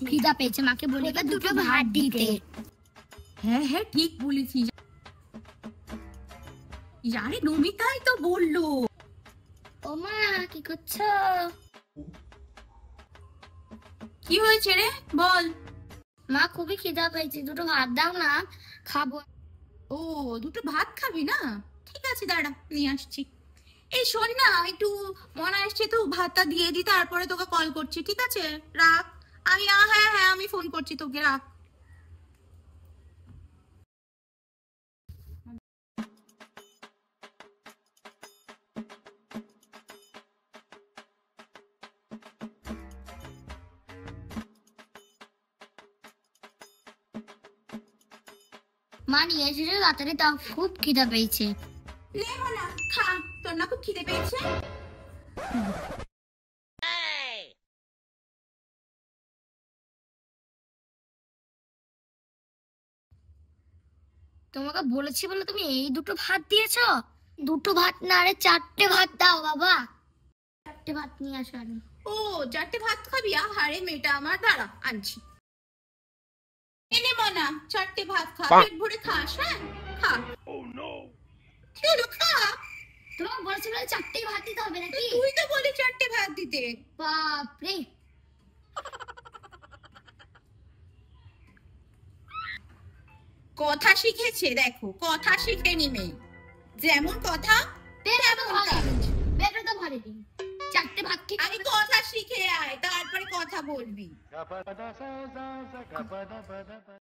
খিদা পেয়েছে, মাকে বলি দুটো ভাত দিতে। হ্যাঁ হ্যাঁ ঠিক বলেছিস। আরে নমিতাই তো বললো। ও মা, কি করছো? কি হয়েছে রে বল। মা খুবই খিদা পেয়েছে, দুটো ভাত দাও না, খাবো। ও দুটো ভাত খাবি না, ঠিক আছে দাঁড়া নিয়ে আসছি। এই শোন না, একটু মনে আসছে তো ভাতটা দিয়ে দি, তারপরে তোকে কল করছি, ঠিক আছে? রাখ। আমি হ্যাঁ হ্যাঁ আমি ফোন করছি তোকে, রাখ। মা নিয়ে এসেছো, তাড়াতাড়ি দাও, খুব খিদা পেয়েছে। নে না খা, তোর না খুব খিদে পেয়েছে। তোমাকে বলেছি বলে তুমি এই দুটো ভাত দিয়েছো? দুটো ভাত না, আরে চারটে ভাত দাও বাবা, চারটে ভাত নিয়ে আসো। আরে ও চারটে ভাত খাবি? আহারে মেয়েটা আমার, দাঁড়া আনছি। এনে মনা চারটে ভাত খা, পেট ভরে খাস। হ্যাঁ খা। কি হলো, খা। তোমাকে বলেছি বলে চারটেই ভাত দিতে হবে নাকি? তুই তো বলি চারটে ভাত দিতে। বাপরে, কথা শিখেছে, দেখো কথা শিখেনি মেয়ে, যেমন কথা পেটটা তো ভারী, চারটে ভাত খেয়ে আগে কথা শিখে আয়, তারপরে কথা বলবি।